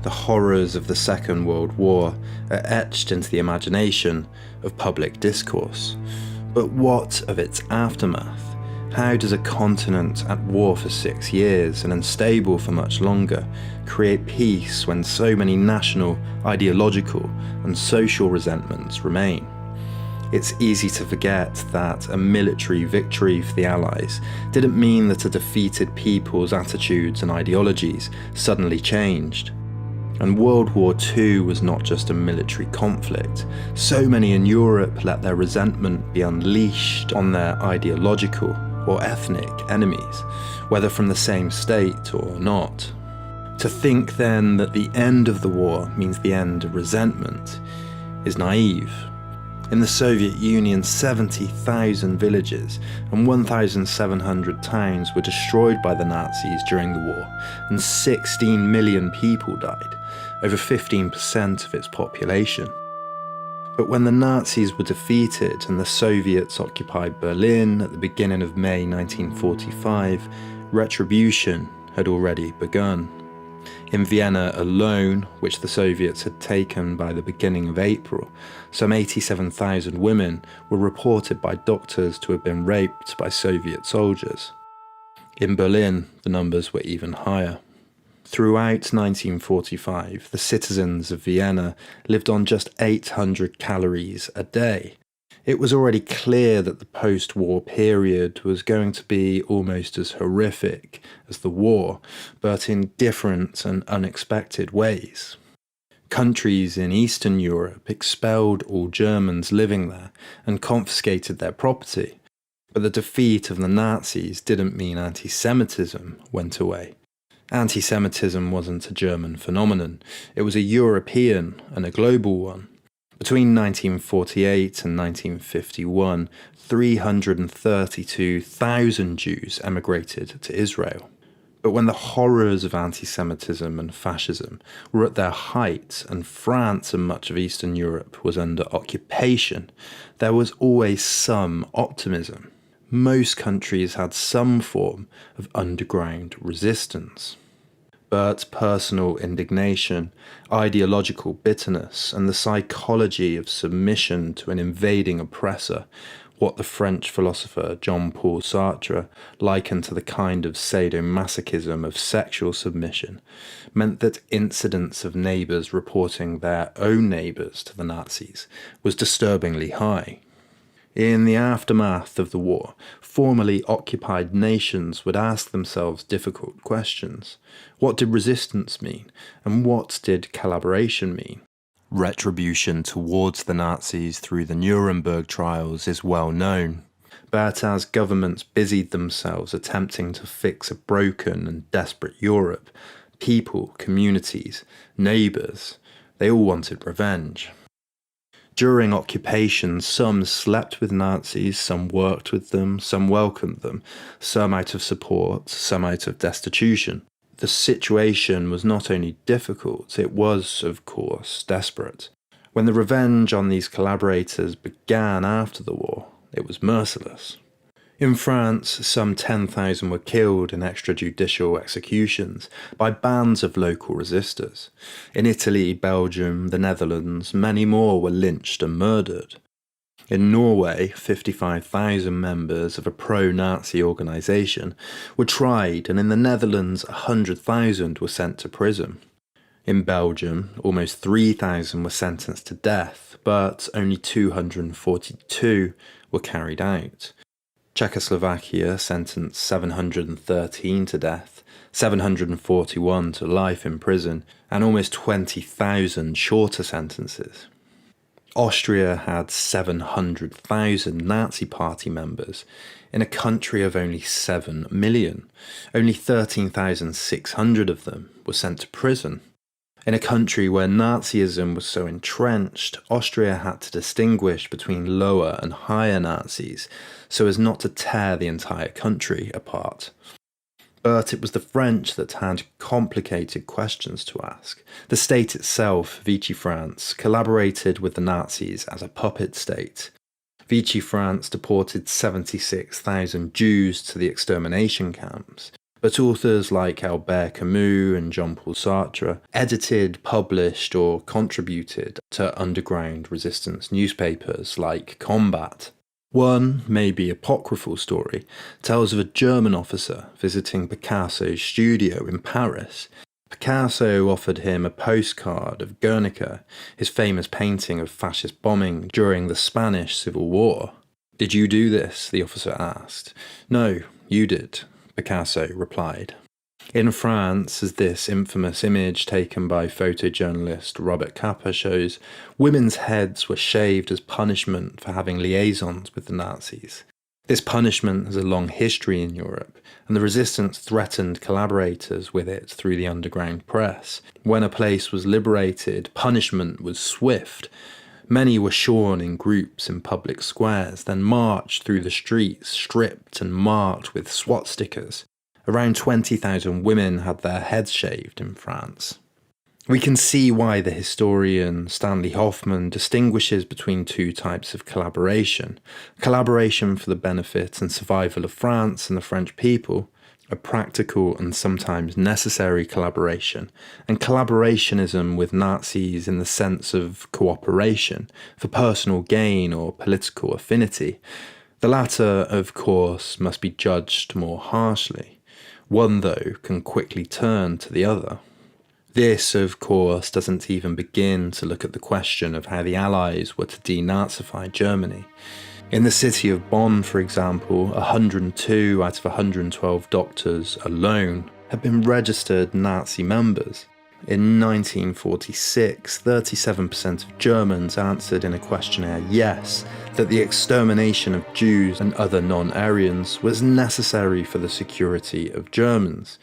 The horrors of the Second World War are etched into the imagination of public discourse. But what of its aftermath? How does a continent at war for 6 years and unstable for much longer create peace when so many national, ideological and social resentments remain? It's easy to forget that a military victory for the Allies didn't mean that a defeated people's attitudes and ideologies suddenly changed. And World War II was not just a military conflict. So many in Europe let their resentment be unleashed on their ideological or ethnic enemies, whether from the same state or not. To think then that the end of the war means the end of resentment is naive. In the Soviet Union, 70,000 villages and 1,700 towns were destroyed by the Nazis during the war, and 16 million people died, over 15% of its population. But when the Nazis were defeated and the Soviets occupied Berlin at the beginning of May 1945, retribution had already begun. In Vienna alone, which the Soviets had taken by the beginning of April, some 87,000 women were reported by doctors to have been raped by Soviet soldiers. In Berlin, the numbers were even higher. Throughout 1945, the citizens of Vienna lived on just 800 calories a day. It was already clear that the post-war period was going to be almost as horrific as the war, but in different and unexpected ways. Countries in Eastern Europe expelled all Germans living there and confiscated their property, but the defeat of the Nazis didn't mean anti-Semitism went away. Anti-Semitism wasn't a German phenomenon, it was a European and a global one. Between 1948 and 1951, 332,000 Jews emigrated to Israel. But when the horrors of anti-Semitism and fascism were at their height and France and much of Eastern Europe was under occupation, there was always some optimism. Most countries had some form of underground resistance. But personal indignation, ideological bitterness, and the psychology of submission to an invading oppressor, what the French philosopher Jean-Paul Sartre likened to the kind of sadomasochism of sexual submission, meant that incidents of neighbours reporting their own neighbours to the Nazis was disturbingly high. In the aftermath of the war, formerly occupied nations would ask themselves difficult questions. What did resistance mean, and what did collaboration mean? Retribution towards the Nazis through the Nuremberg trials is well known. But as governments busied themselves attempting to fix a broken and desperate Europe, people, communities, neighbours, they all wanted revenge. During occupation, some slept with Nazis, some worked with them, some welcomed them, some out of support, some out of destitution. The situation was not only difficult, it was, of course, desperate. When the revenge on these collaborators began after the war, it was merciless. In France, some 10,000 were killed in extrajudicial executions by bands of local resistors. In Italy, Belgium, the Netherlands, many more were lynched and murdered. In Norway, 55,000 members of a pro-Nazi organisation were tried, and in the Netherlands, 100,000 were sent to prison. In Belgium, almost 3,000 were sentenced to death, but only 242 were carried out. Czechoslovakia sentenced 713 to death, 741 to life in prison, and almost 20,000 shorter sentences. Austria had 700,000 Nazi Party members in a country of only 7 million. Only 13,600 of them were sent to prison. In a country where Nazism was so entrenched, Austria had to distinguish between lower and higher Nazis so as not to tear the entire country apart. But it was the French that had complicated questions to ask. The state itself, Vichy France, collaborated with the Nazis as a puppet state. Vichy France deported 76,000 Jews to the extermination camps, But authors like Albert Camus and Jean-Paul Sartre edited, published, or contributed to underground resistance newspapers like Combat. One, maybe apocryphal story, tells of a German officer visiting Picasso's studio in Paris. Picasso offered him a postcard of Guernica, his famous painting of fascist bombing during the Spanish Civil War. "Did you do this?" the officer asked. "No, you did," Picasso replied. In France, as this infamous image taken by photojournalist Robert Capa shows, women's heads were shaved as punishment for having liaisons with the Nazis. This punishment has a long history in Europe, and the resistance threatened collaborators with it through the underground press. When a place was liberated, punishment was swift. Many were shorn in groups in public squares, then marched through the streets, stripped and marked with SWAT stickers. Around 20,000 women had their heads shaved in France. We can see why the historian Stanley Hoffmann distinguishes between two types of collaboration. Collaboration for the benefit and survival of France and the French people, a practical and sometimes necessary collaboration, and collaborationism with Nazis in the sense of cooperation, for personal gain or political affinity. The latter, of course, must be judged more harshly. One, though, can quickly turn to the other. This, of course, doesn't even begin to look at the question of how the Allies were to denazify Germany. In the city of Bonn, for example, 102 out of 112 doctors alone had been registered Nazi members. In 1946, 37% of Germans answered in a questionnaire yes, that the extermination of Jews and other non-Aryans was necessary for the security of Germans.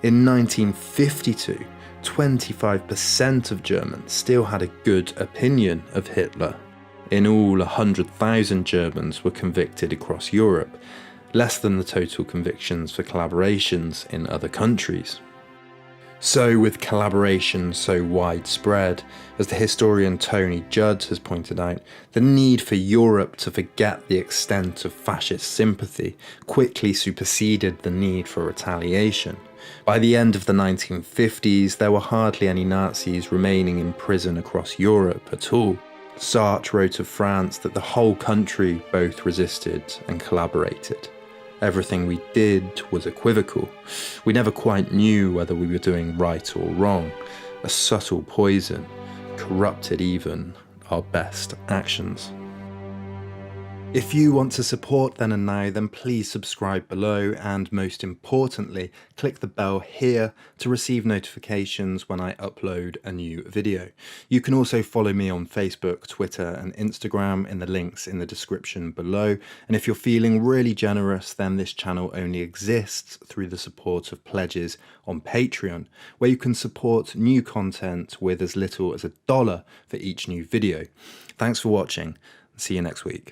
In 1952, 25% of Germans still had a good opinion of Hitler. In all, 100,000 Germans were convicted across Europe, less than the total convictions for collaborations in other countries. So, with collaboration so widespread, as the historian Tony Judd has pointed out, the need for Europe to forget the extent of fascist sympathy quickly superseded the need for retaliation. By the end of the 1950s, there were hardly any Nazis remaining in prison across Europe at all. Sartre wrote of France that the whole country both resisted and collaborated. Everything we did was equivocal. We never quite knew whether we were doing right or wrong. A subtle poison corrupted even our best actions. If you want to support Then and Now, then please subscribe below, and most importantly, click the bell here to receive notifications when I upload a new video. You can also follow me on Facebook, Twitter and Instagram in the links in the description below. And if you're feeling really generous, then this channel only exists through the support of pledges on Patreon, where you can support new content with as little as $1 for each new video. Thanks for watching. See you next week.